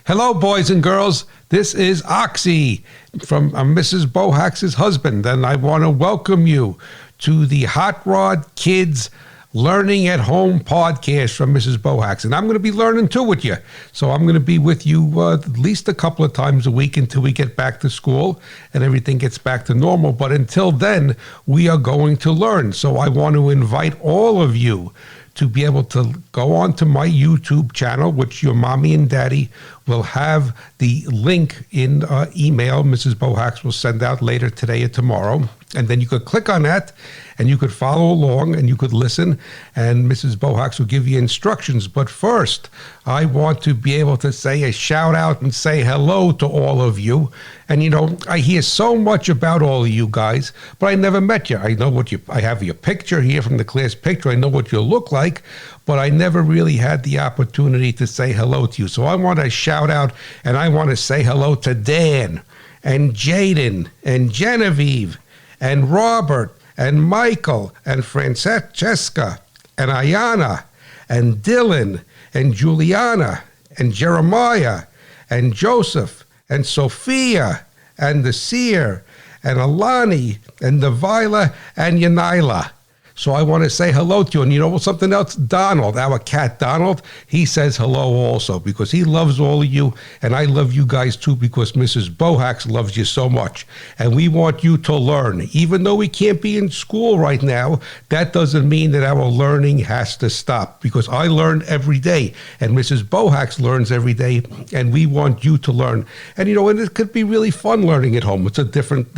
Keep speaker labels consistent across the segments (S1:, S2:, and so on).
S1: Hello, boys and girls. This is Oxy from Mrs. Bohacz's husband, and I want to welcome you to the Hotrod Kids Learning at Home podcast from Mrs. Bohacz. And I'm going to be learning too with you. So I'm going to be with you at least a couple of times a week until we get back to school and everything gets back to normal. But until then, we are going to learn. So I want to invite all of you to be able to go on to my YouTube channel, which your mommy and daddy will have the link in email. Mrs. Bohacz will send out later today or tomorrow. And then you could click on that and you could follow along and you could listen, and Mrs. Bohacz will give you instructions. But first, I want to be able to say a shout out and say hello to all of you. And you know, I hear so much about all of you guys, but I never met you. I know I have your picture here from the class picture. I know what you look like, but I never really had the opportunity to say hello to you. So I want to shout out and I want to say hello to Dan and Jaden and Genevieve and Robert and Michael and Francesca and Ayana and Dylan and Juliana and Jeremiah and Joseph and Sophia and the Seer and Alani and Devila and Yanila. So I want to say hello to you. And you know something else? Donald, our cat Donald, he says hello also because he loves all of you. And I love you guys too because Mrs. Bohacz loves you so much. And we want you to learn. Even though we can't be in school right now, that doesn't mean that our learning has to stop, because I learn every day and Mrs. Bohacz learns every day, and we want you to learn. And you know, and it could be really fun learning at home. It's different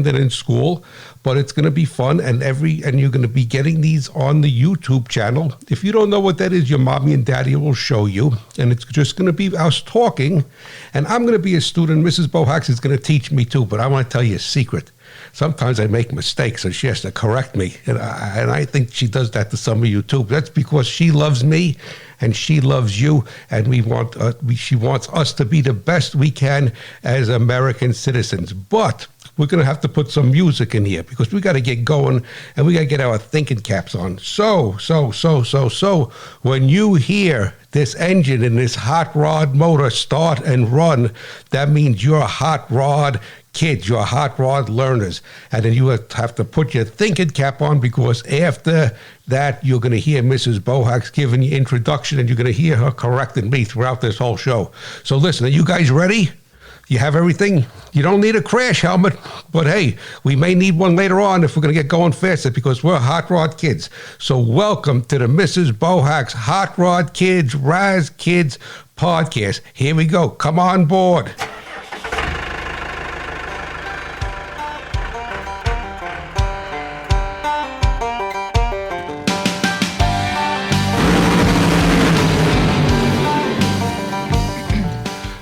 S1: than in school, but it's going to be fun, and you're going to be getting these on the YouTube channel. If you don't know what that is, your mommy and daddy will show you, and it's just going to be us talking, and I'm going to be a student. Mrs. Bohacz is going to teach me too, but I want to tell you a secret. Sometimes I make mistakes, and she has to correct me, and I think she does that to some of you too. That's because she loves me, and she loves you, and she wants us to be the best we can as American citizens. But we're going to have to put some music in here because we got to get going and we got to get our thinking caps on. So, when you hear this engine and this hot rod motor start and run, that means you're hot rod kids, you're hot rod learners. And then you have to put your thinking cap on, because after that, you're going to hear Mrs. Bohacz giving you introduction, and you're going to hear her correcting me throughout this whole show. So listen, are you guys ready? You have everything? You don't need a crash helmet, but hey, we may need one later on if we're going to get going faster, because we're hot rod kids. So welcome to the Mrs. Bohacz Hot Rod Kids, Raz Kids podcast. Here we go. Come on board.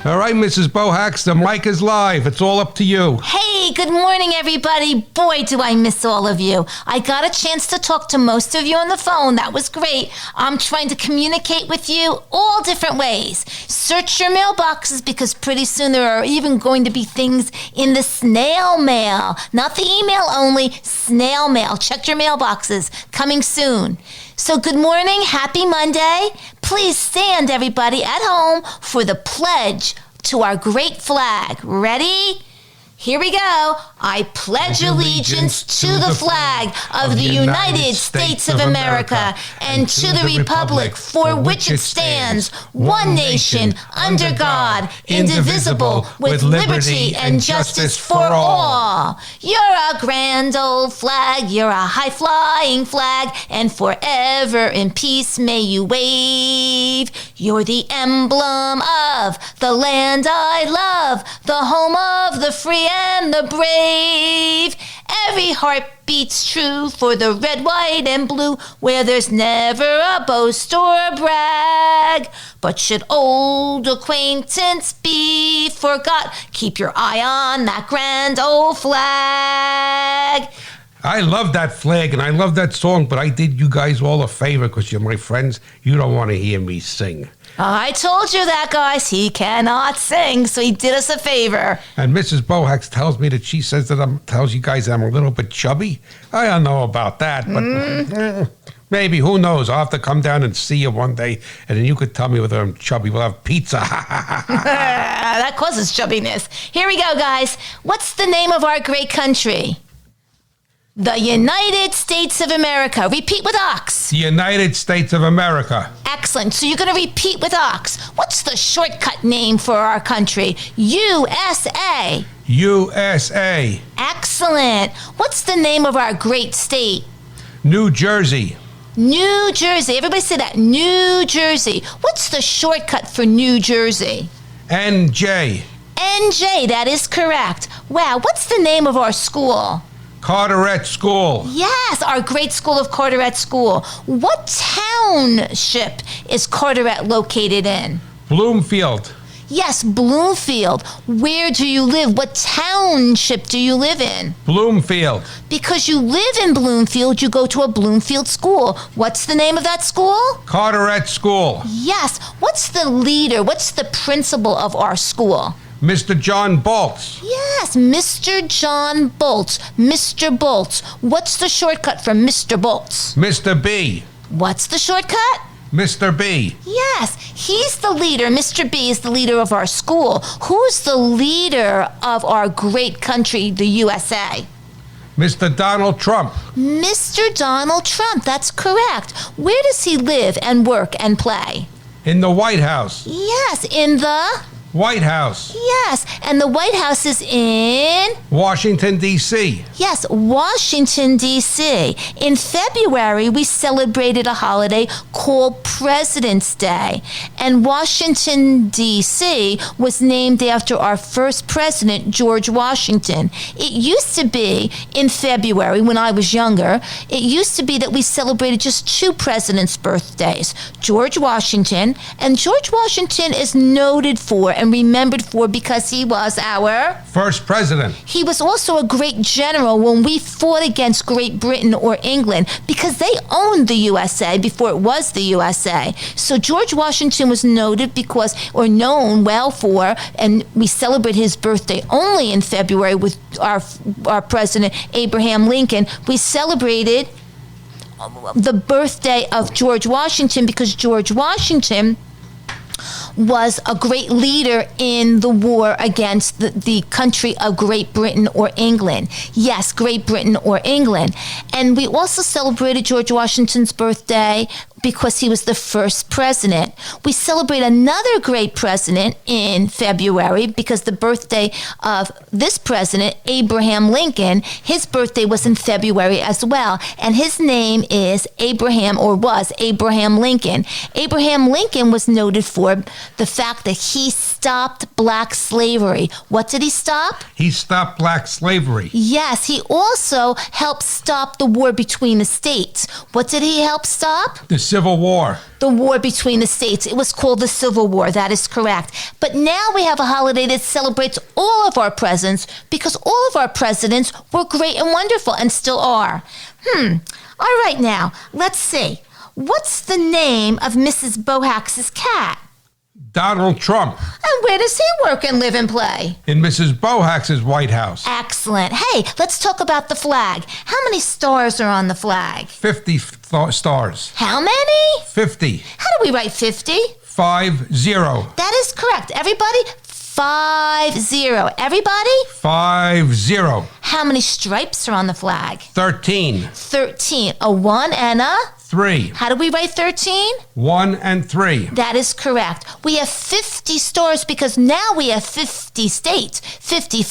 S1: All right, Mrs. Bohacz, the mic is live. It's all up to you.
S2: Hey, good morning, everybody. Boy, do I miss all of you. I got a chance to talk to most of you on the phone. That was great. I'm trying to communicate with you all different ways. Search your mailboxes, because pretty soon there are even going to be things in the snail mail. Not the email only, snail mail. Check your mailboxes. Coming soon. So good morning, happy Monday. Please stand, everybody at home, for the pledge to our great flag. Ready? Here we go. I pledge allegiance to the flag of the United States of America and to the republic for which it stands, one nation, under God, indivisible, with liberty and justice for all. You're a grand old flag, you're a high-flying flag, and forever in peace may you wave. You're the emblem of the land I love, the home of the free and the brave. Every heart beats true for the red, white, and blue, where there's never a boast or a brag. But should old acquaintance be forgot, keep your eye on that grand old flag.
S1: I love that flag and I love that song, but I did you guys all a favor because you're my friends. You don't want to hear me sing.
S2: I told you that, guys. He cannot sing, so he did us a favor.
S1: And Mrs. Bohacz tells me that she says that tells you guys I'm a little bit chubby. I don't know about that, but Maybe, who knows? I'll have to come down and see you one day, and then you could tell me whether I'm chubby. We'll have pizza.
S2: That causes chubbiness. Here we go, guys. What's the name of our great country? The United States of America. Repeat with Ox.
S1: The United States of America.
S2: Excellent. So you're going to repeat with Ox. What's the shortcut name for our country? USA.
S1: USA.
S2: Excellent. What's the name of our great state?
S1: New Jersey.
S2: New Jersey. Everybody say that. New Jersey. What's the shortcut for New Jersey?
S1: NJ.
S2: NJ. That is correct. Wow. What's the name of our school?
S1: Carteret School.
S2: Yes, our great school of Carteret School. What township is Carteret located in?
S1: Bloomfield.
S2: Yes, Bloomfield. Where do you live? What township do you live in?
S1: Bloomfield.
S2: Because you live in Bloomfield, you go to a Bloomfield school. What's the name of that school?
S1: Carteret School.
S2: Yes. What's the leader? What's the principal of our school?
S1: Mr. John Bolts.
S2: Yes, Mr. John Bolts. Mr. Bolts. What's the shortcut for Mr. Bolts?
S1: Mr. B.
S2: What's the shortcut?
S1: Mr. B.
S2: Yes, he's the leader. Mr. B is the leader of our school. Who's the leader of our great country, the USA?
S1: Mr. Donald Trump.
S2: Mr. Donald Trump, that's correct. Where does he live and work and play?
S1: In the White House.
S2: Yes, in the...
S1: White House.
S2: Yes, and the White House is in...
S1: Washington, D.C.
S2: Yes, Washington, D.C. In February, we celebrated a holiday called President's Day. And Washington, D.C. was named after our first president, George Washington. It used to be, in February, when I was younger, it used to be that we celebrated just two presidents' birthdays, George Washington, and George Washington is noted for and remembered for because he was our
S1: first president.
S2: He was also a great general when we fought against Great Britain or England because they owned the USA before it was the USA. So George Washington was noted because, or known well for, and we celebrate his birthday only in February with our president, Abraham Lincoln. We celebrated the birthday of George Washington because George Washington was a great leader in the war against the country of Great Britain or England. Yes, Great Britain or England. And we also celebrated George Washington's birthday because he was the first president. We celebrate another great president in February because the birthday of this president, Abraham Lincoln, his birthday was in February as well. And his name is Abraham, or was Abraham Lincoln. Abraham Lincoln was noted for the fact that he stopped black slavery. What did he stop?
S1: He stopped black slavery.
S2: Yes, he also helped stop the war between the states. What did he help stop?
S1: The Civil War.
S2: The war between the states. It was called the Civil War. That is correct. But now we have a holiday that celebrates all of our presidents because all of our presidents were great and wonderful and still are. All right, now, let's see. What's the name of Mrs. Bohacz's cat?
S1: Donald Trump.
S2: And where does he work and live and play?
S1: In Mrs. Bohacz's White House.
S2: Excellent. Hey, let's talk about the flag. How many stars are on the flag?
S1: 50 stars.
S2: How many?
S1: 50.
S2: How do we write 50?
S1: 50.
S2: That is correct. Everybody, 50. Everybody?
S1: 50.
S2: How many stripes are on the flag?
S1: 13.
S2: 13. A 1 and a?
S1: 3.
S2: How do we write 13?
S1: 1 and 3.
S2: That is correct. We have 50 stars because now we have 50 states. 50.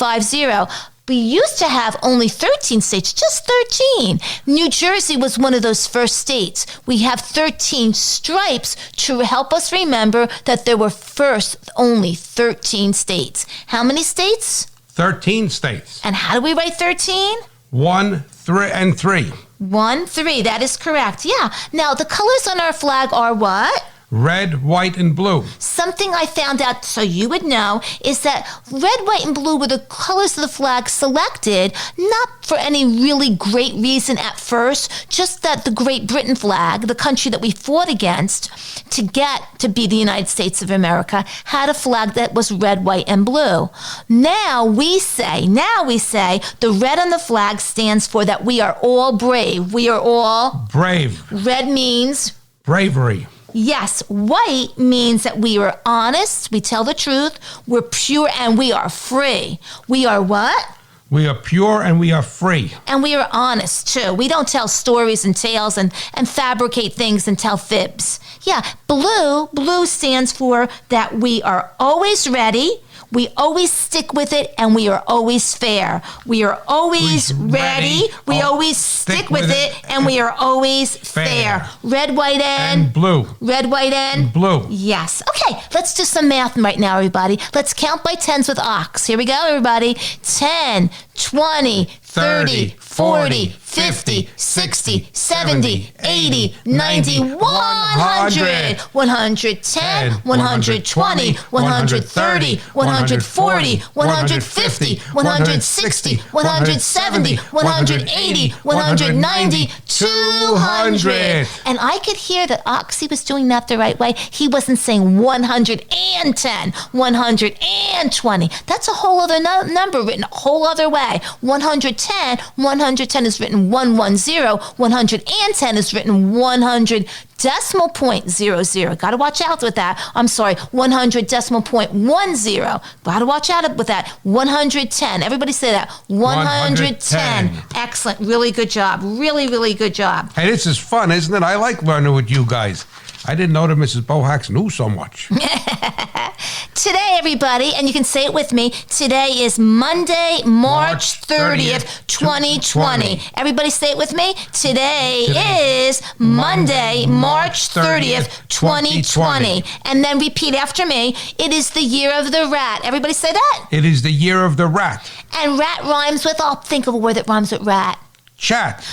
S2: We used to have only 13 states, just 13. New Jersey was one of those first states. We have 13 stripes to help us remember that there were first only 13 states. How many states?
S1: 13 states.
S2: And how do we write 13?
S1: 1, 3, and 3.
S2: 1, 3. That is correct. Yeah. Now, the colors on our flag are what?
S1: Red, white, and blue.
S2: Something I found out so you would know is that red, white, and blue were the colors of the flag selected, not for any really great reason at first, just that the Great Britain flag, the country that we fought against to get to be the United States of America, had a flag that was red, white, and blue. Now we say the red on the flag stands for that we are all brave. We are all
S1: brave.
S2: Red means
S1: bravery.
S2: Yes, white means that we are honest, we tell the truth, we're pure, and we are free. We are what?
S1: We are pure and we are free.
S2: And we are honest, too. We don't tell stories and tales and fabricate things and tell fibs. Yeah, blue stands for that we are always ready, we always stick with it, and we are always fair. We are always ready, we always stick with it, and we are always fair. Red, white, and
S1: blue.
S2: Red, white, and
S1: blue.
S2: Yes. Okay, let's do some math right now, everybody. Let's count by tens with ox. Here we go, everybody. 10, 20, 30, 40, 50, 60, 70, 80, 90, 100. 110, 120, 130, 140, 150, 160, 170, 180, 190, 200. And I could hear that Oxy was doing that the right way. He wasn't saying 110, 120. That's a whole other number written a whole other way. 110 is written 110. 110 is written 100 decimal point 00. Got to watch out with that. I'm sorry, 100 decimal point 10. Got to watch out with that. 110. Everybody say that. 110. Excellent. Really good job. Really, really good job.
S1: Hey, this is fun, isn't it? I like learning with you guys. I didn't know that Mrs. Bohacz knew so much.
S2: Today, everybody, and you can say it with me, today is Monday, March 30th, 2020. Everybody say it with me. Today is Monday, March 30th, 2020. And then repeat after me. It is the year of the rat. Everybody say that.
S1: It is the year of the rat.
S2: And rat rhymes with, think of a word that rhymes with rat.
S1: Chat.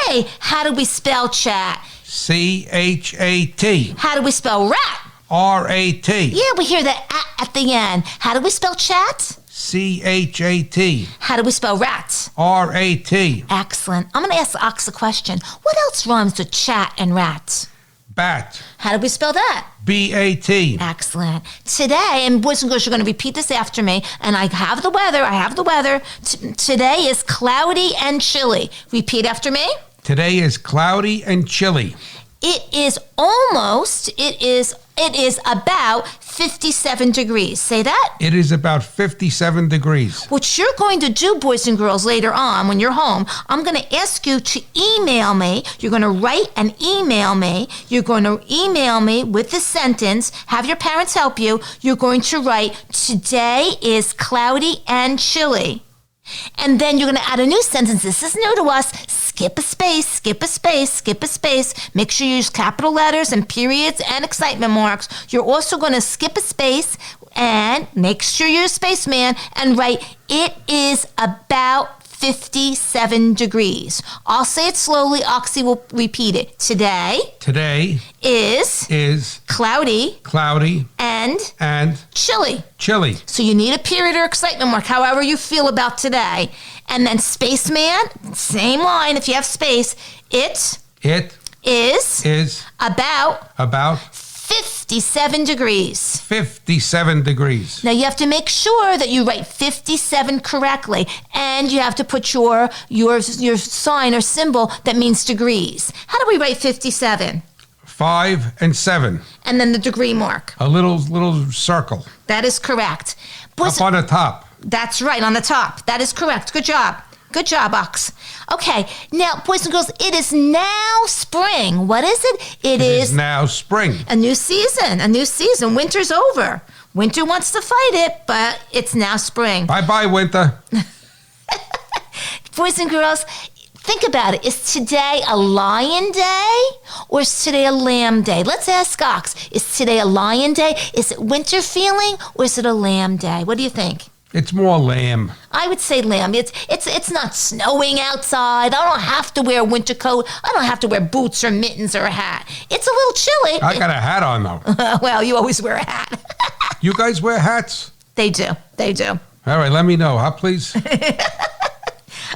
S2: Hey, how do we spell chat?
S1: CHAT.
S2: How do we spell rat?
S1: RAT.
S2: Yeah, we hear the at the end. How do we spell chat?
S1: CHAT.
S2: How do we spell rat?
S1: RAT.
S2: Excellent. I'm going to ask Ox a question. What else rhymes with chat and rat?
S1: Bat.
S2: How do we spell that?
S1: BAT.
S2: Excellent. Today, and boys and girls, you're going to repeat this after me, and I have the weather. Today is cloudy and chilly. Repeat after me.
S1: Today is cloudy and chilly.
S2: It is about 57 degrees. Say that.
S1: It is about 57 degrees.
S2: What you're going to do, boys and girls, later on when you're home, I'm going to ask you to email me. You're going to write and email me. You're going to email me with the sentence. Have your parents help you. You're going to write, today is cloudy and chilly. And then you're going to add a new sentence. This is new to us. Skip a space, skip a space, skip a space. Make sure you use capital letters and periods and excitement marks. You're also going to skip a space and make sure you're a spaceman and write, it is about 57 degrees. I'll say it slowly. Oxy will repeat it. Today is cloudy and chilly. So you need a period or excitement mark, however you feel about today. And then spaceman, same line if you have space. It is about 57 degrees.
S1: 57 degrees.
S2: Now you have to make sure that you write 57 correctly, and you have to put your sign or symbol that means degrees. How do we write 57?
S1: 5 and 7.
S2: And then the degree mark.
S1: A little circle.
S2: That is correct.
S1: Up on the top.
S2: That's right, on the top. That is correct. Good job. Good job, Ox. Okay, now, boys and girls, it is now spring. What is it? It is
S1: now spring.
S2: A new season. Winter's over. Winter wants to fight it, but it's now spring.
S1: Bye-bye, winter.
S2: Boys and girls, think about it. Is today a lion day or is today a lamb day? Let's ask Ox. Is today a lion day? Is it winter feeling or is it a lamb day? What do you think?
S1: It's more lamb.
S2: I would say lamb. It's not snowing outside. I don't have to wear a winter coat. I don't have to wear boots or mittens or a hat. It's a little chilly.
S1: I got a hat on, though.
S2: Well, you always wear a hat.
S1: You guys wear hats?
S2: They do.
S1: All right, let me know, please?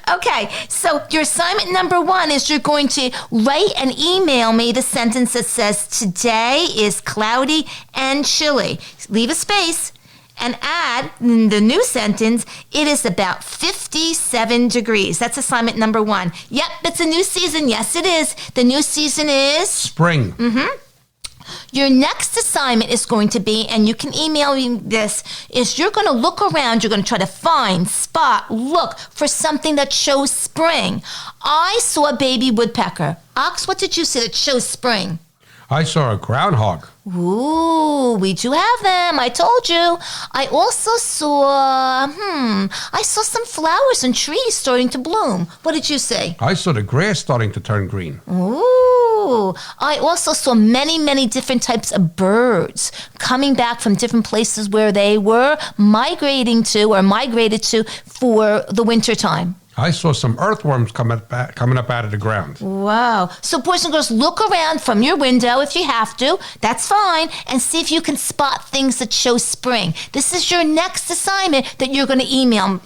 S2: Okay, so your assignment number 1 is you're going to write and email me the sentence that says, today is cloudy and chilly. Leave a space and add in the new sentence, it is about 57 degrees. That's assignment number 1. Yep, it's a new season. Yes, it is. The new season is?
S1: Spring.
S2: Your next assignment is going to be, and you can email me this, is you're going to look around, you're going to try to find, spot, look for something that shows spring. I saw a baby woodpecker. Ox, what did you see that shows spring?
S1: I saw a groundhog.
S2: Ooh, we do have them. I told you. I also saw, I saw some flowers and trees starting to bloom. What did you see?
S1: I saw the grass starting to turn green.
S2: Ooh, I also saw many, many different types of birds coming back from different places where they were migrated to for the winter time.
S1: I saw some earthworms coming up out of the ground.
S2: Wow. So boys and girls, look around from your window if you have to. That's fine. And see if you can spot things that show spring. This is your next assignment that you're going to email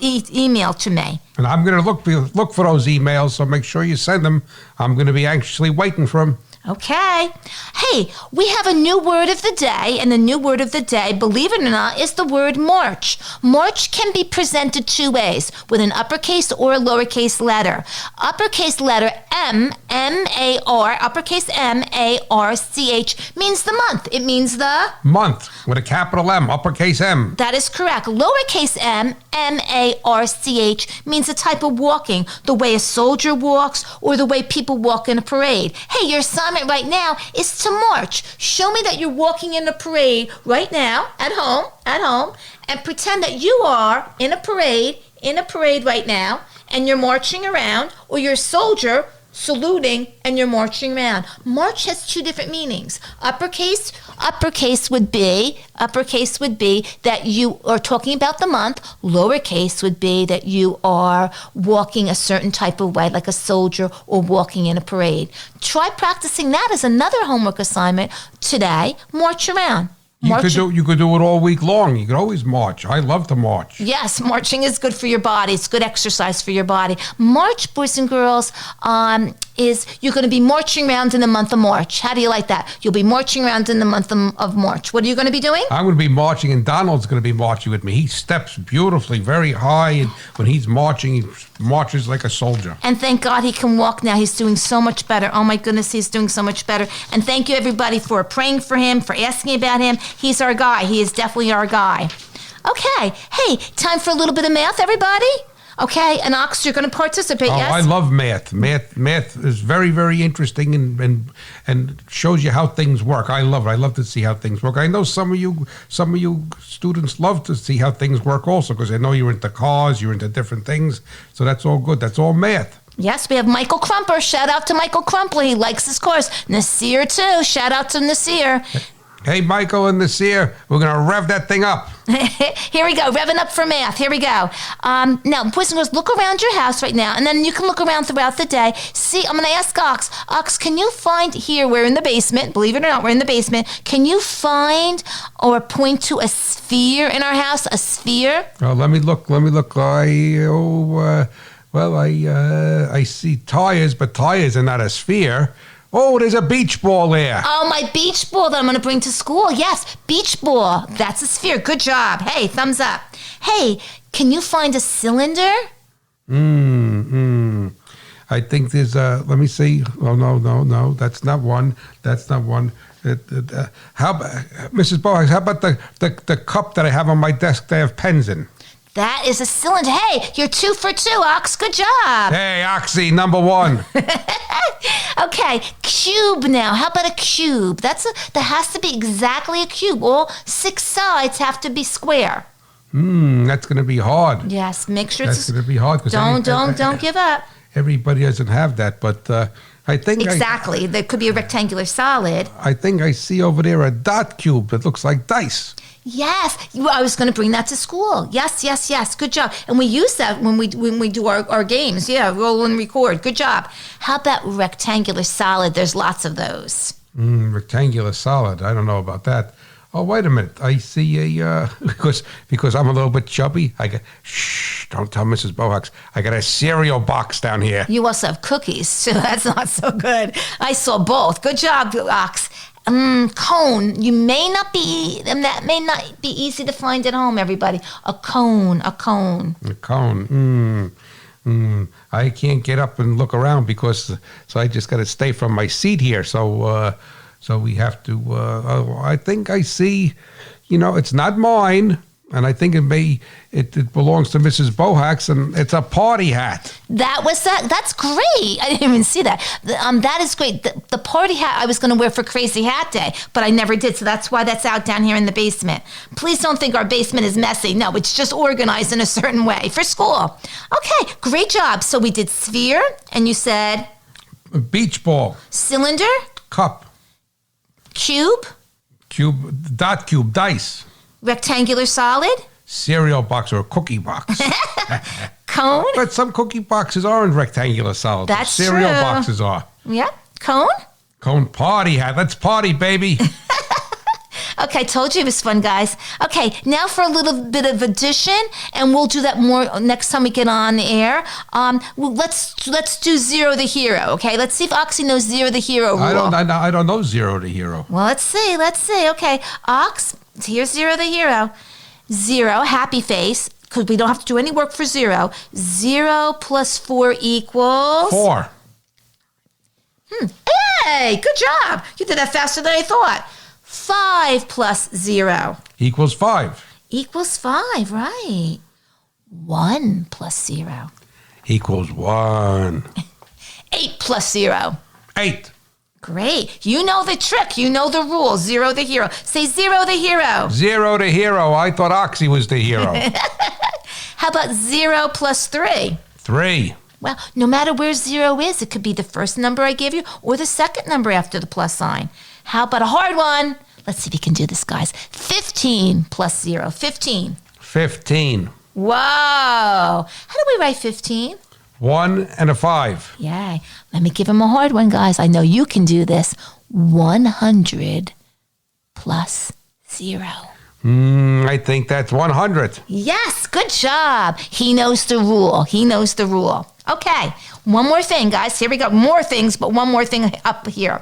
S2: to me.
S1: And I'm going to look for those emails, so make sure you send them. I'm going to be anxiously waiting for them.
S2: Okay. Hey, we have a new word of the day, and the new word of the day, believe it or not, is the word March. March can be presented 2 ways, with an uppercase or a lowercase letter. Uppercase letter M, M-A-R, uppercase M-A-R-C-H means the month. It means the?
S1: Month, with a capital M, uppercase M.
S2: That is correct. Lowercase m, M-A-R-C-H, means the type of walking, the way a soldier walks or the way people walk in a parade. Hey, your assignment right now is to march. Show me that you're walking in a parade right now at home, and pretend that you are in a parade right now, and you're marching around, or you're a soldier saluting and you're marching around. March has 2 different meanings. Uppercase would be that you are talking about the month. Lowercase would be that you are walking a certain type of way, like a soldier or walking in a parade. Try practicing that as another homework assignment today. March around.
S1: You could do it all week long. You could always march. I love to march.
S2: Yes, marching is good for your body. It's good exercise for your body. March, boys and girls, is you're going to be marching around in the month of March. How do you like that? You'll be marching around in the month of March. What are you going to be doing?
S1: I'm going to be marching, and Donald's going to be marching with me. He steps beautifully, very high, and when he's marching, he marches like a soldier.
S2: And thank God he can walk now. He's doing so much better. Oh my goodness, he's doing so much better. And thank you everybody for praying for him, for asking about him. He's our guy. He is definitely our guy. Okay. Hey, time for a little bit of math, everybody? Okay, and Ox, you're going to participate, yes?
S1: I love math. Math is very, very interesting and shows you how things work. I love it. I love to see how things work. I know some of you students love to see how things work also, because I know you're into cars, you're into different things. So that's all good. That's all math.
S2: Yes, we have Michael Crumper. Shout out to Michael Crumper. He likes his course. Nasir, too. Shout out to Nasir.
S1: Hey, Michael and Nasir, we're going to rev that thing up.
S2: Here we go, revving up for math. Here we go. Now, boys and girls, look around your house right now, and then you can look around throughout the day. See, I'm going to ask Ox. Ox, can you find here, we're in the basement, believe it or not, we're in the basement. Can you find or point to a sphere in our house, a sphere?
S1: Oh, let me look. I see tires, but tires are not a sphere. Oh, there's a beach ball there.
S2: Oh, my beach ball that I'm going to bring to school. Yes, beach ball. That's a sphere. Good job. Hey, thumbs up. Hey, can you find a cylinder?
S1: I think there's let me see. Oh, no. That's not one. How about, Mrs. Bohacz, how about the cup that I have on my desk that I have pens in?
S2: That is a cylinder. Hey, you're 2 for 2, Ox. Good job.
S1: Hey, Oxy, number 1.
S2: Okay, cube now. How about a cube? That has to be exactly a cube. All 6 sides have to be square.
S1: That's going to be hard.
S2: Yes, make sure
S1: that's going to be hard.
S2: Don't give up.
S1: Everybody doesn't have that, but I think
S2: exactly. There could be a rectangular solid.
S1: I think I see over there a dot cube that looks like dice.
S2: Yes, I was going to bring that to school. Yes. Good job. And we use that when we do our games. Yeah, roll and record. Good job. How about rectangular solid? There's lots of those.
S1: Rectangular solid. I don't know about that. Oh, wait a minute. I see a because I'm a little bit chubby. Shh! Don't tell Mrs. Bohacz. I got a cereal box down here.
S2: You also have cookies, so that's not so good. I saw both. Good job, Ox. Cone. That may not be easy to find at home, everybody. A cone.
S1: A cone. I can't get up and look around so I just got to stay from my seat here. So we have to. I think I see. It's not mine, and I think it belongs to Mrs. Bohacz, and it's a party hat.
S2: That's great. I didn't even see that. That is great. The party hat I was going to wear for Crazy Hat Day, but I never did. So that's why that's out down here in the basement. Please don't think our basement is messy. No, it's just organized in a certain way for school. Okay, great job. So we did sphere, and you said?
S1: Beach ball.
S2: Cylinder.
S1: Cup.
S2: Cube.
S1: Dot cube. Dice.
S2: Rectangular solid.
S1: Cereal box or a cookie box.
S2: Cone.
S1: But some cookie boxes are in rectangular solid.
S2: That's
S1: cereal
S2: true.
S1: boxes are.
S2: Yeah. Cone.
S1: Cone party hat. Let's party, baby.
S2: Okay, I told you it was fun, guys. Okay, now for a little bit of addition, and we'll do that more next time we get on the air. Let's do Zero the Hero. Okay, let's see if Oxy knows Zero the Hero rule.
S1: I don't know Zero the Hero.
S2: Well, let's see. Okay, Ox, here's Zero the Hero. 0, happy face, because we don't have to do any work for 0. 0 plus 4 equals?
S1: 4.
S2: Hey, good job. You did that faster than I thought. 5 plus 0.
S1: Equals 5.
S2: Equals 5, right. 1 plus 0.
S1: Equals 1.
S2: 8 plus 0.
S1: 8.
S2: Great. You know the trick. You know the rule. Zero the hero. Say Zero the Hero.
S1: Zero the hero. I thought Oxy was the hero.
S2: How about 0 plus 3?
S1: 3.
S2: Well, no matter where 0 is, it could be the first number I gave you or the second number after the plus sign. How about a hard one? Let's see if you can do this, guys. 15 plus 0. 15.
S1: 15.
S2: Whoa. How do we write 15?
S1: 1 and a 5.
S2: Yay. Let me give him a hard one, guys. I know you can do this. 100 plus 0.
S1: I think that's 100.
S2: Yes, good job. He knows the rule. Okay, one more thing, guys. Here we go. More things, but one more thing up here.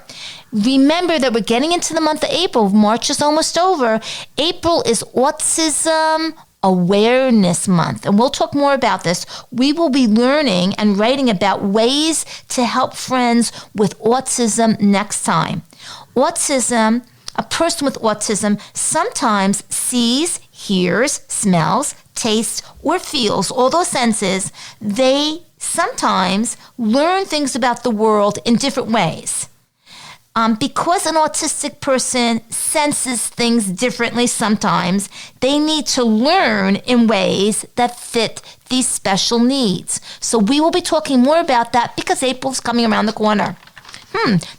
S2: Remember that we're getting into the month of April. March is almost over. April is Autism Awareness Month, and we'll talk more about this. We will be learning and writing about ways to help friends with autism next time. A person with autism sometimes sees, hears, smells, tastes, or feels, all those senses. They sometimes learn things about the world in different ways. Because an autistic person senses things differently sometimes, they need to learn in ways that fit these special needs. So we will be talking more about that because April's coming around the corner.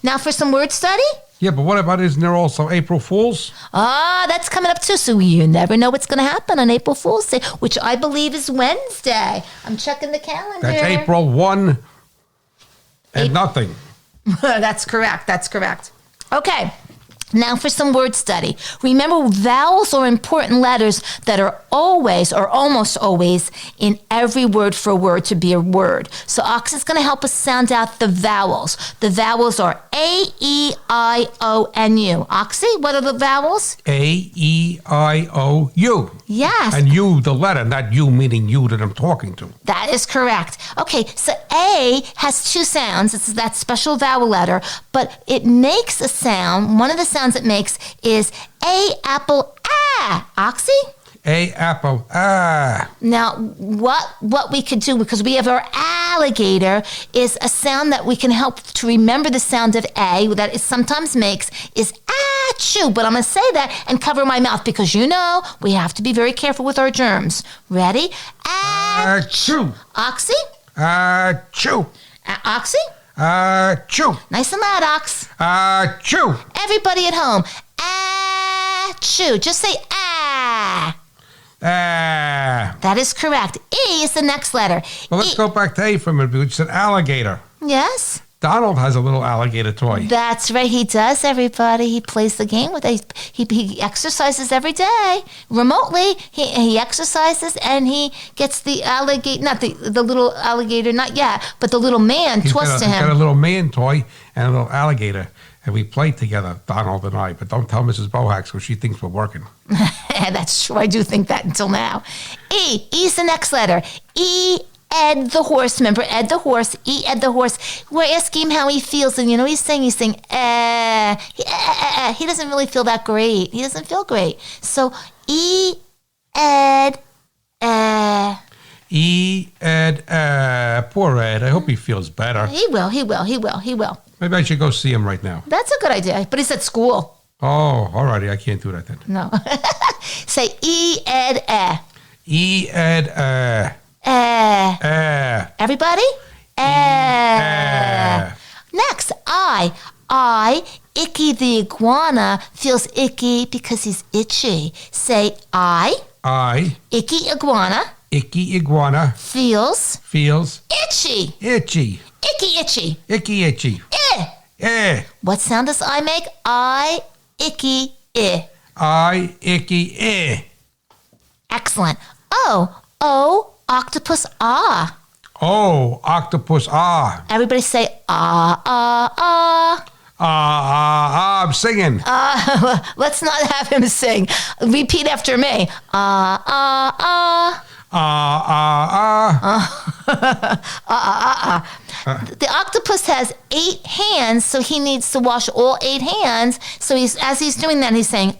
S2: Now for some word study?
S1: Yeah, but what about, isn't there also April Fools?
S2: That's coming up too. So you never know what's going to happen on April Fool's Day, which I believe is Wednesday. I'm checking the calendar.
S1: That's April 1 and nothing.
S2: That's correct. Okay, now for some word study. Remember, vowels are important letters that are always or almost always in every word for a word to be a word. So Ox is going to help us sound out the vowels. The vowels are A, E, I, O, and U. Oxy, what are the vowels?
S1: A, E, I, O, U.
S2: Yes.
S1: And you, the letter, not you meaning you that I'm talking to.
S2: That is correct. Okay, so A has 2 sounds. It's that special vowel letter, but it makes a sound. One of the sounds it makes is A, apple, ah. Oxy?
S1: A, apple, ah.
S2: Now, what we could do, because we have our alligator, is a sound that we can help to remember the sound of A, that it sometimes makes, is achoo. But I'm going to say that and cover my mouth because, we have to be very careful with our germs. Ready?
S1: Achoo.
S2: Oxy?
S1: Achoo.
S2: Oxy?
S1: Achoo.
S2: Nice and loud, Ox.
S1: Achoo.
S2: Everybody at home, achoo. Just say ah. Ah.
S1: Ah.
S2: That is correct. E is the next letter.
S1: Well, let's go back to A for a minute, which is an alligator.
S2: Yes.
S1: Donald has a little alligator toy.
S2: That's right. He does, everybody. He plays the game with it. He exercises every day remotely. He exercises and he gets the alligator, not the little alligator, not yet, but the little man twists to him.
S1: He's got a little man toy and a little alligator. And we play together, Donald and I. But don't tell Mrs. Bohacz because she thinks we're working.
S2: That's true. I do think that until now. E. E's the next letter. E. Ed the horse. Remember Ed the horse. E. Ed the horse. We're asking him how he feels. And you know, he's saying, he doesn't really feel that great. He doesn't feel great. So E. Ed.
S1: E. Ed. Poor Ed. I hope he feels better.
S2: He will.
S1: Maybe I should go see him right now.
S2: That's a good idea. But he's at school.
S1: Oh, alrighty. I can't do that then.
S2: No. Say E. Ed.
S1: E. Ed.
S2: Everybody? Next, I, Icky the iguana, feels icky because he's itchy. Say I, Icky iguana, feels itchy. Icky. What sound does I make? I, Icky, Excellent. O, octopus, ah.
S1: Oh, octopus, ah.
S2: Everybody say ah.
S1: I'm singing.
S2: Let's not have him sing. Repeat after me. The octopus has 8 hands, so he needs to wash all 8 hands. So as he's doing that, he's saying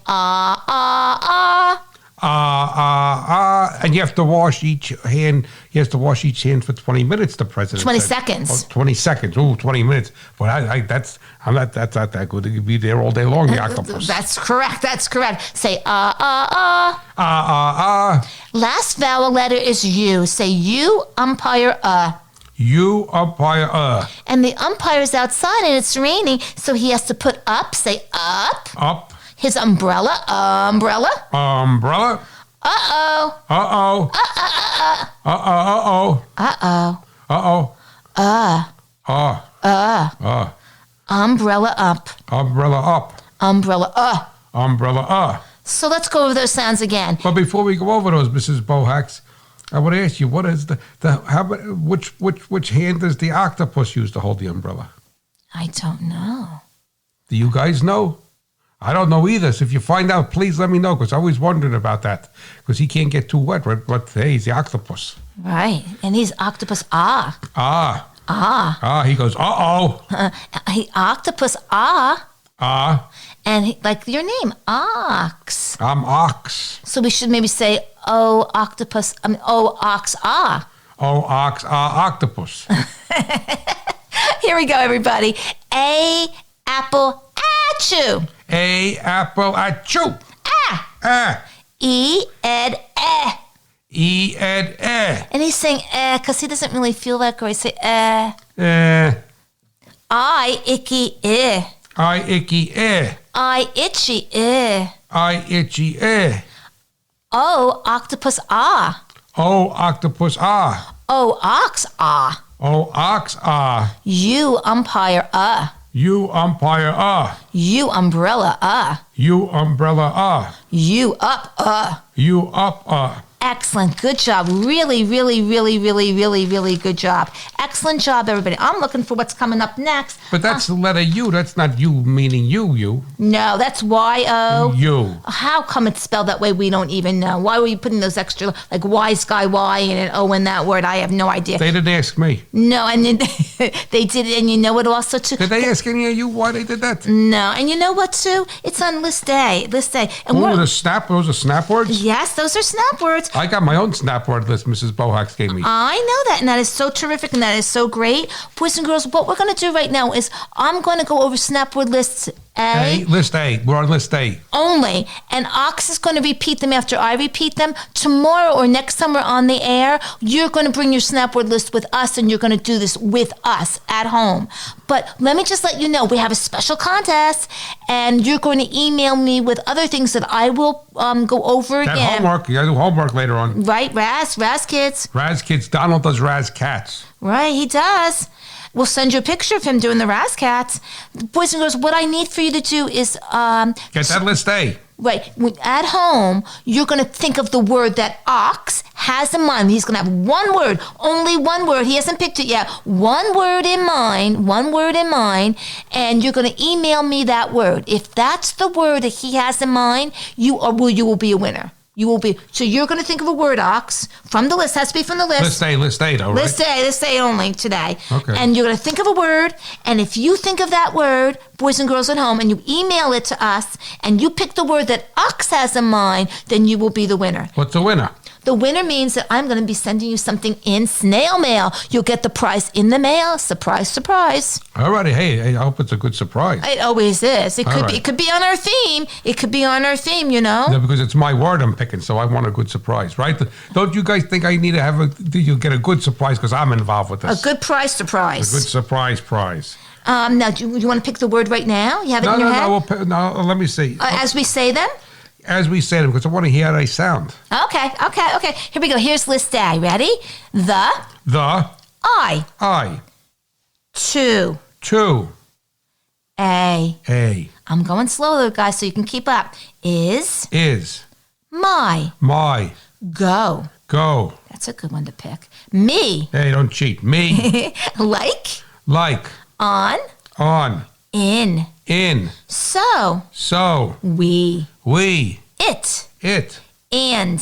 S1: and you have to wash each hand. He has to wash each hand for 20 minutes. The president
S2: 20
S1: said.
S2: seconds.
S1: 20 seconds. Oh, 20 minutes. But that's not that good. You could be there all day long. The octopus.
S2: That's correct. Say Last vowel letter is U. Say U, umpire,
S1: You umpire,
S2: And the umpire's outside and it's raining, so he has to put up. Say up.
S1: Up.
S2: His umbrella.
S1: Umbrella.
S2: Uh-oh. Umbrella up. Umbrella. So let's go over those sounds again.
S1: But before we go over those, Mrs. Bohacz, I want to ask you, what is which hand does the octopus use to hold the umbrella?
S2: I don't know.
S1: Do you guys know? I don't know either. So if you find out, please let me know, because I was wondering about that. Because he can't get too wet. But hey, he's the octopus.
S2: Right. And he's octopus,
S1: He goes,
S2: he octopus, And like your name, Ox.
S1: I'm Ox.
S2: So we should maybe say, octopus, ox,
S1: Ox, octopus.
S2: Here we go, everybody. A, apple, achoo.
S1: A, apple, achoo.
S2: E, ed,
S1: E, ed,
S2: And he's saying because he doesn't really feel that great. Say I, icky,
S1: I, icky,
S2: I, itchy,
S1: I, itchy,
S2: O, octopus,
S1: O, octopus,
S2: O, ox,
S1: O, ox,
S2: You, umpire,
S1: You, umpire,
S2: You, umbrella,
S1: You, umbrella,
S2: You, up,
S1: You, up,
S2: Excellent. Good job. Really, really, really, really, really, really good job. Excellent job, everybody. I'm looking for what's coming up next.
S1: But that's the letter U. That's not you meaning you.
S2: No, that's Y-O.
S1: You.
S2: How come it's spelled that way? We don't even know. Why were you putting those extra, like Y, sky, Y, and an O in that word? I have no idea.
S1: They didn't ask me.
S2: No, and then they did it, and you know what also, too?
S1: Did they ask any of you why they did that?
S2: No, and you know what, too? It's on list A. And
S1: those are snap words?
S2: Yes, those are snap words.
S1: I got my own snap word list Mrs. Bohacz gave me.
S2: I know that, and that is so terrific, and that is so great. Boys and girls, what we're going to do right now is I'm going to go over snap word lists A.
S1: List A. We're on list A.
S2: Only. And Ox is going to repeat them after I repeat them. Tomorrow or next time we're on the air, you're going to bring your snap word list with us, and you're going to do this with us at home. But let me just let you know, we have a special contest, and you're going to email me with other things that I will go over
S1: That
S2: again.
S1: homework. You got to do homework later on.
S2: Right, Raz kids.
S1: Raz kids. Donald does Raz cats.
S2: Right, he does. We'll send you a picture of him doing the Raz cats. Boys and girls, what I need for you to do is
S1: Get that list A.
S2: right, at home, you're going to think of the word that Ox has in mind. He's going to have one word, only one word. He hasn't picked it yet. One word in mind, and you're going to email me that word. If that's the word that he has in mind, you will be a winner. You will be. So you're going to think of a word, Ox, from the list. Has to be from the list.
S1: List A, though, right?
S2: List A only today.
S1: Okay.
S2: And you're going to think of a word, and if you think of that word, boys and girls at home, and you email it to us, and you pick the word that Ox has in mind, then you will be the winner.
S1: What's the winner?
S2: The winner means that I'm going to be sending you something in snail mail. You'll get the prize in the mail. Surprise, surprise.
S1: All righty. Hey, I hope it's a good surprise.
S2: It always is. It could
S1: All
S2: be.
S1: right.
S2: It could be on our theme. It could be on our theme. You know.
S1: No, because it's my word I'm picking, so I want a good surprise, right? Don't you guys think I need to have you get a good surprise because I'm involved with this?
S2: A good prize, surprise.
S1: A good surprise prize.
S2: Now, do you want to pick the word right now? You have it
S1: No,
S2: in your
S1: no,
S2: head?
S1: no. Let me see.
S2: As we say them?
S1: As we say them, because I want to hear how they sound.
S2: Okay. Here we go. Here's list A. Ready? The. I. 2.
S1: 2.
S2: A. I'm going slow, though, guys, so you can keep up. Is. My. Go. That's a good one to pick. Me.
S1: Hey, don't cheat. Me.
S2: Like. On. In. So. We. It. And.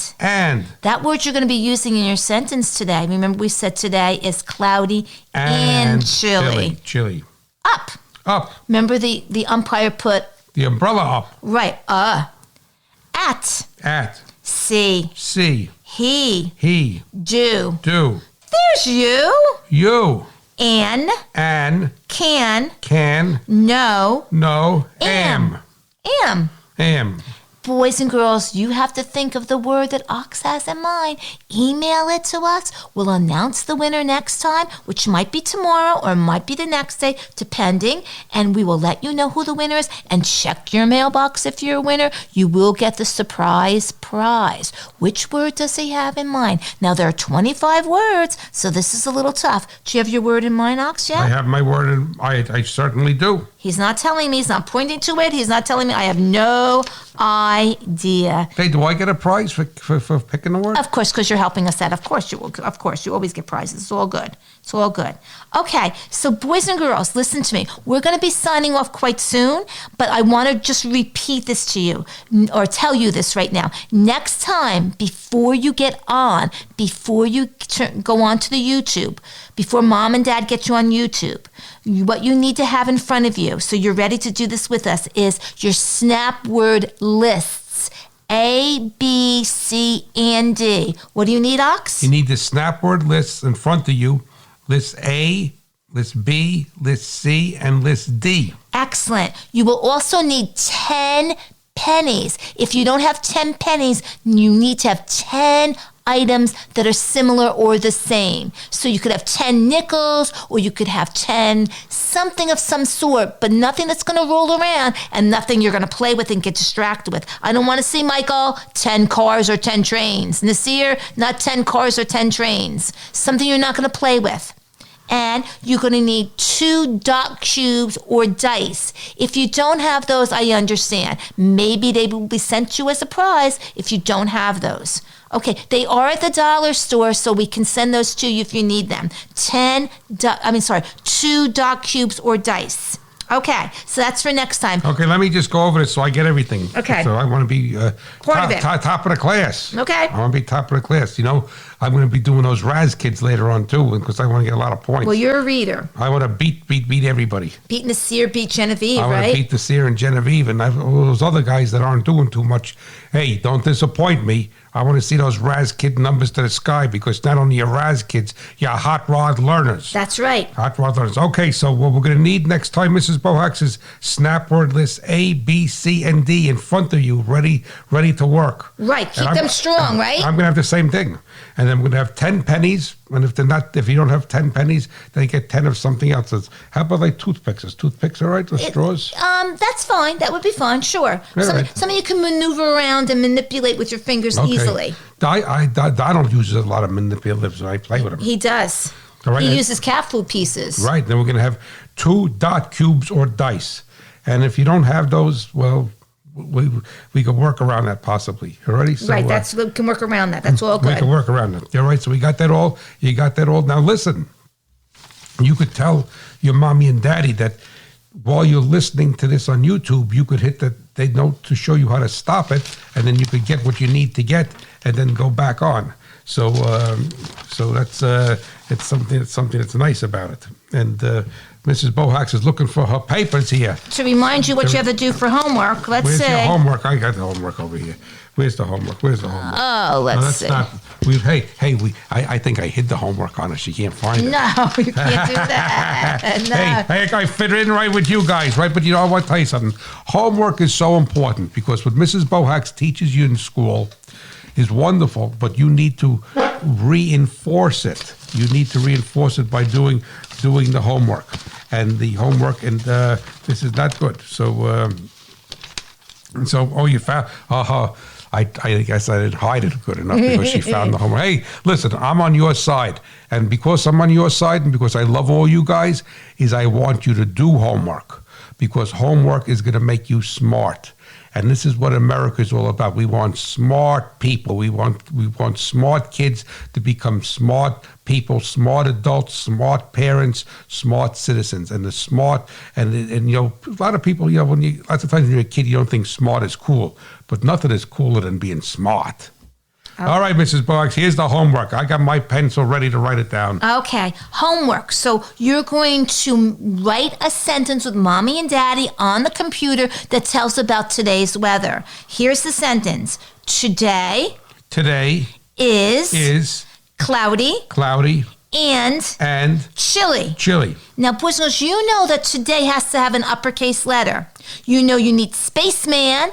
S2: That word you're going to be using in your sentence today. Remember, we said today is cloudy and chilly.
S1: Chilly.
S2: Up. Remember the umpire put.
S1: The umbrella up.
S2: Right. At. See. He. Do. There's you.
S1: You.
S2: An. Can. No. Am. Boys and girls, you have to think of the word that Ox has in mind. Email it to us. We'll announce the winner next time, which might be tomorrow or might be the next day, depending. And we will let you know who the winner is. And check your mailbox if you're a winner. You will get the surprise prize. Which word does he have in mind? Now, there are 25 words, so this is a little tough. Do you have your word in mind, Ox, yet?
S1: I have my word, and I certainly do.
S2: He's not telling me. He's not pointing to it. He's not telling me. I have no idea.
S1: Hey, do I get a prize for picking the word?
S2: Of course, because you're helping us out. Of course you will. Of course, you always get prizes. It's all good. Okay, so boys and girls, listen to me. We're going to be signing off quite soon, but I want to just repeat this to you or tell you this right now. Next time, before you get on, before you go on to the YouTube, before mom and dad get you on YouTube, what you need to have in front of you, so you're ready to do this with us, is your snap word lists. A, B, C, and D. What do you need, Ox?
S1: You need the snap word lists in front of you. List A, list B, list C, and list D.
S2: Excellent. You will also need 10 pennies. If you don't have 10 pennies, you need to have 10 items that are similar or the same. So you could have 10 nickels, or you could have 10 something of some sort, but nothing that's going to roll around and nothing you're going to play with and get distracted with. I don't want to see, Michael, 10 cars or 10 trains. Nasir, not 10 cars or 10 trains. Something you're not going to play with. And you're going to need 2 dot cubes or dice. If you don't have those, I understand. Maybe they will be sent you as a prize if you don't have those. Okay, they are at the dollar store, so we can send those to you if you need them. 2 dot cubes or dice. Okay, so that's for next time.
S1: Okay, let me just go over this so I get everything.
S2: Okay.
S1: So I want to be top of the class.
S2: Okay.
S1: I want to be top of the class. You know, I'm going to be doing those Raz kids later on too, because I want to get a lot of points.
S2: Well, you're a reader.
S1: I want to beat everybody.
S2: Beat Nasir, beat Genevieve,
S1: I want
S2: right?
S1: to beat the Seer and Genevieve and all those other guys that aren't doing too much. Hey, don't disappoint me. I want to see those Raz Kid numbers to the sky, because not only are Raz Kids, you're hot rod learners.
S2: That's right.
S1: Hot rod learners. Okay, so what we're going to need next time, Mrs. Bohacz, is snap word list A, B, C, and D in front of you, ready to work.
S2: Right. Keep them strong, right?
S1: I'm going to have the same thing. And then we're going to have 10 pennies. And if you don't have 10 pennies, then you get 10 of something else. How about like toothpicks? Is toothpicks all right? Or straws?
S2: That's fine. That would be fine. Sure. Something you can maneuver around and manipulate with your fingers easily.
S1: Donald uses a lot of manipulatives when I play with him.
S2: He does.
S1: All right.
S2: He uses cat food pieces.
S1: Right. Then we're going to have 2 dot cubes or dice. And if you don't have those, well, we can work around that possibly. Already? So,
S2: right. We can work around that. That's all good.
S1: We can work around it. All right. So we got that all. You got that all. Now listen, you could tell your mommy and daddy that while you're listening to this on YouTube, you could hit they note to show you how to stop it, and then you could get what you need to get, and then go back on. So that's it's something that's nice about it. And Mrs. Bohacz is looking for her papers here.
S2: To remind you what you have to do for homework. Let's see.
S1: Where's your homework? I got the homework over here. Where's the homework?
S2: Oh, let's see.
S1: I think I hid the homework on her. She can't find it.
S2: No, you can't do that. No.
S1: Hey, I fit in right with you guys, right? But you know, I want to tell you something. Homework is so important, because what Mrs. Bohacz teaches you in school is wonderful, but you need to reinforce it. You need to reinforce it by doing the homework. And the homework, and this is not good. So you found, I guess I didn't hide it good enough, because she found the homework. Hey, listen, I'm on your side. And because I'm on your side, and because I love all you guys, I want you to do homework. Because homework is going to make you smart. And this is what America is all about. We want smart people. We want smart kids to become smart people, smart adults, smart parents, smart citizens. And the smart, and you know, a lot of people, you know, lots of times when you're a kid, you don't think smart is cool. But nothing is cooler than being smart. Okay. All right, Mrs. Bohacz, here's the homework. I got my pencil ready to write it down.
S2: Okay, homework. So you're going to write a sentence with Mommy and Daddy on the computer that tells about today's weather. Here's the sentence. Today is cloudy and chilly. Now, boys and girls, you know that today has to have an uppercase letter. You know you need spaceman,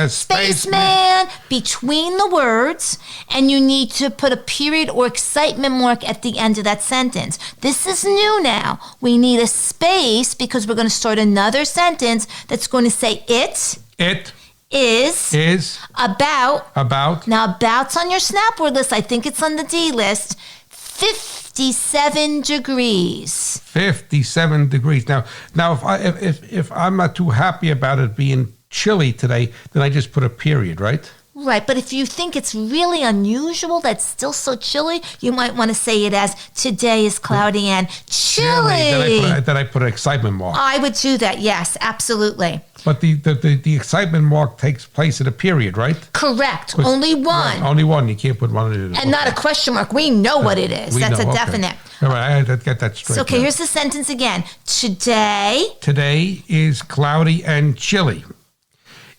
S2: spaceman between the words, and you need to put a period or excitement mark at the end of that sentence. This is new now. We need a space because we're going to start another sentence that's going to say it is about. Now, about's on your snap word list. I think it's on the D list. 57 degrees.
S1: 57 degrees. Now, if I'm not too happy about it being chilly today, then I just put a period, right?
S2: Right, but if you think it's really unusual that's still so chilly, you might want to say it as today is cloudy and chilly.
S1: Then I put an excitement mark.
S2: I would do that, yes, absolutely.
S1: But the excitement mark takes place at a period, right?
S2: Correct. Only one.
S1: Right, only one. You can't put one in it.
S2: And not a question mark. We know what it is. That's a definite.
S1: All right, I had to get that straight.
S2: So, okay, here's the sentence again. Today
S1: is cloudy and chilly.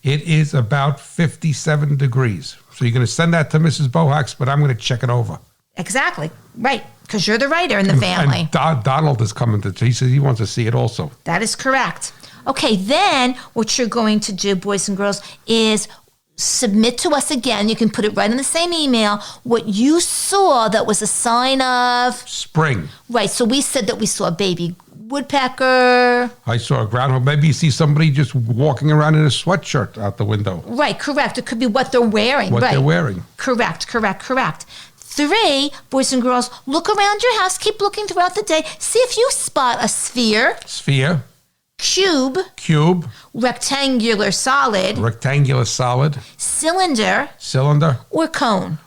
S1: It is about 57 degrees. So you're going to send that to Mrs. Bohacz, but I'm going to check it over.
S2: Exactly. Right. Because you're the writer in the family.
S1: And Donald is coming he says he wants to see it also.
S2: That is correct. Okay, then what you're going to do, boys and girls, is submit to us again. You can put it right in the same email what you saw that was a sign of
S1: spring.
S2: Right. So we said that we saw a baby woodpecker.
S1: I saw a groundhog. Maybe you see somebody just walking around in a sweatshirt out the window.
S2: Right, correct. It could be what they're wearing.
S1: They're wearing.
S2: Correct. 3, boys and girls, look around your house. Keep looking throughout the day. See if you spot a sphere. Cube. Rectangular solid. Cylinder. Or cone.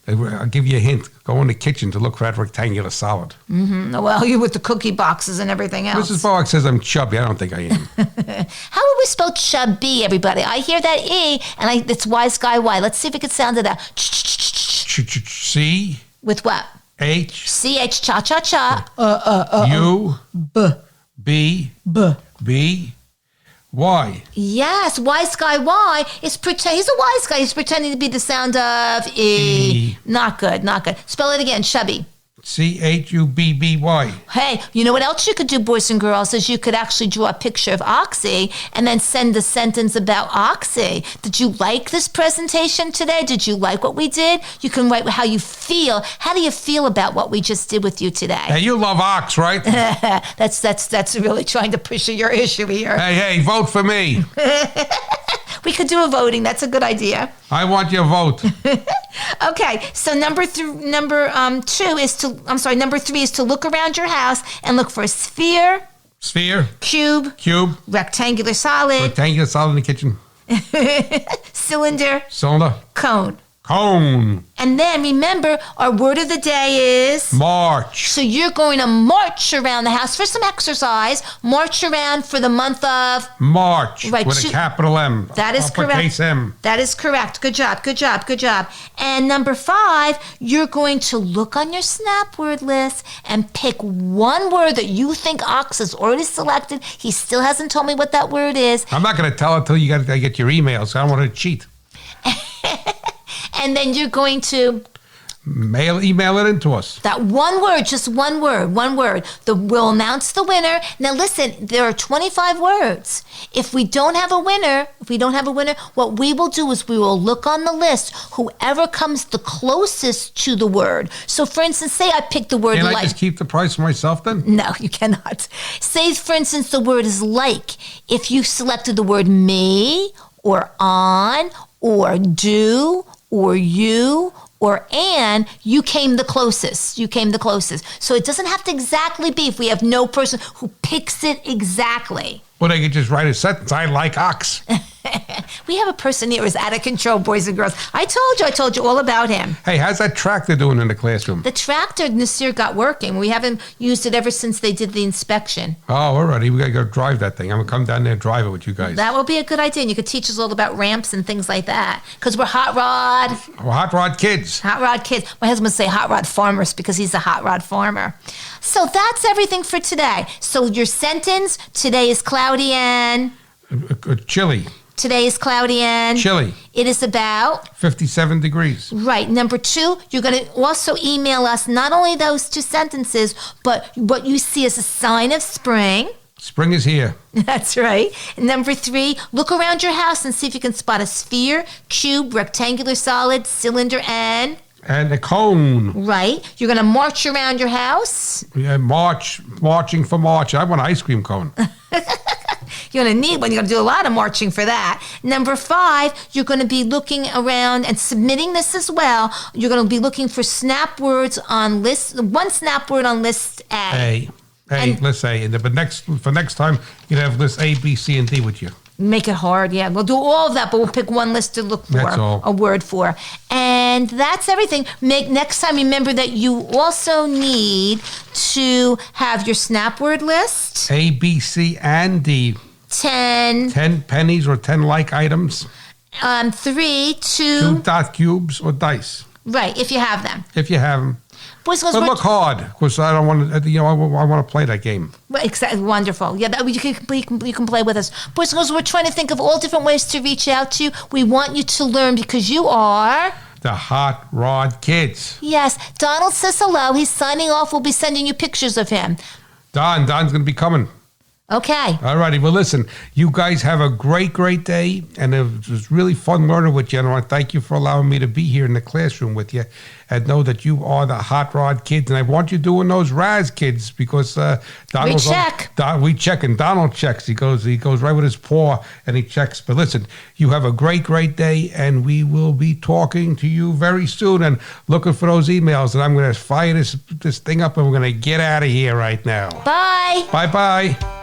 S1: I'll give you a hint. Go in the kitchen to look for that rectangular solid.
S2: Mm-hmm. Well, you with the cookie boxes and everything else.
S1: Mrs. Bohacz says I'm chubby. I don't think I am.
S2: How would we spell chubby, everybody? I hear that E, and it's wise guy Y. Let's see if we can sound it out.
S1: C.
S2: With what?
S1: H.
S2: C-H, cha-cha-cha.
S1: U. B. B. Why?
S2: Yes, wise guy Y is he's a wise guy. He's pretending to be the sound of E. Not good, not good. Spell it again, chubby.
S1: Chubby.
S2: Hey, you know what else you could do, boys and girls, is you could actually draw a picture of Oxy and then send a sentence about Oxy. Did you like this presentation today? Did you like what we did? You can write how you feel. How do you feel about what we just did with you today?
S1: Hey, you love Ox, right?
S2: That's really trying to push your issue here.
S1: Hey, vote for me.
S2: We could do a voting. That's a good idea.
S1: I want your vote.
S2: Okay, so number three is to look around your house and look for a sphere, cube, rectangular solid,
S1: in the kitchen,
S2: cylinder, cone. And then remember, our word of the day is
S1: March.
S2: So you're going to march around the house for some exercise. March around for the month of
S1: March,
S2: right,
S1: with a capital M.
S2: That is correct.
S1: M.
S2: That is correct. Good job. And number 5, you're going to look on your Snap word list and pick one word that you think Ox has already selected. He still hasn't told me what that word is.
S1: I'm not going to tell it until you got to get your emails. I don't want to cheat.
S2: And then you're going to
S1: email it into us.
S2: That one word, just one word. We'll announce the winner. Now listen, there are 25 words. If we don't have a winner, what we will do is we will look on the list. Whoever comes the closest to the word. So for instance, say I picked the word
S1: Can
S2: like.
S1: I just keep the price for myself then?
S2: No, you cannot. Say, for instance, the word is like. If you selected the word me or on or do or you or and, you came the closest. So it doesn't have to exactly be if we have no person who picks it exactly.
S1: Well, they could just write a sentence, I like Ox.
S2: We have a person here who's out of control, boys and girls. I told you all about him.
S1: Hey, how's that tractor doing in the classroom?
S2: The tractor this year got working. We haven't used it ever since they did the inspection.
S1: Oh, all righty. We got to go drive that thing. I'm going to come down there and drive it with you guys.
S2: That will be a good idea. And you could teach us all about ramps and things like that. Because we're hot rod.
S1: We're hot rod kids.
S2: Hot rod kids. My husband would say hot rod farmers because he's a hot rod farmer. So that's everything for today. So your sentence, today is cloudy and...
S1: Chilly.
S2: Today is cloudy and...
S1: Chilly.
S2: It is about...
S1: 57 degrees.
S2: Right. Number 2, you're going to also email us not only those 2 sentences, but what you see as a sign of spring.
S1: Spring is here.
S2: That's right. And number 3, look around your house and see if you can spot a sphere, cube, rectangular solid, cylinder, and
S1: a cone.
S2: Right. You're going to march around your house.
S1: Yeah, marching for March. I want an ice cream cone.
S2: You're going to need one. You're going to do a lot of marching for that. Number 5, you're going to be looking around and submitting this as well. You're going to be looking for snap words on list, one snap word on list A.
S1: List A. But next time, you can have list A, B, C, and D with you.
S2: Make it hard, yeah. We'll do all of that, but we'll pick one list to look for,
S1: that's all.
S2: A word for. And that's everything. Next time, remember that you also need to have your snap word list.
S1: A, B, C, and D.
S2: 10
S1: pennies or 10 like items.
S2: 3, 2.
S1: 2 dot cubes or dice.
S2: Right, if you have them. Boys,
S1: but look hard, because I don't want to. I want to play that game.
S2: Exactly, wonderful. Yeah, you can play with us, boys. Because we're trying to think of all different ways to reach out to you. We want you to learn because you are
S1: the Hot Rod Kids.
S2: Yes, Donald says hello. He's signing off. We'll be sending you pictures of him.
S1: Don's going to be coming.
S2: Okay.
S1: All righty. Well, listen, you guys have a great day. And it was really fun learning with you. And I want to thank you for allowing me to be here in the classroom with you and know that you are the Hot Rod Kids. And I want you doing those Raz Kids because Donald...
S2: We check.
S1: We check and Donald checks. He goes right with his paw and he checks. But listen, you have a great day. And we will be talking to you very soon and looking for those emails. And I'm going to fire this thing up and we're going to get out of here right now.
S2: Bye.
S1: Bye-bye.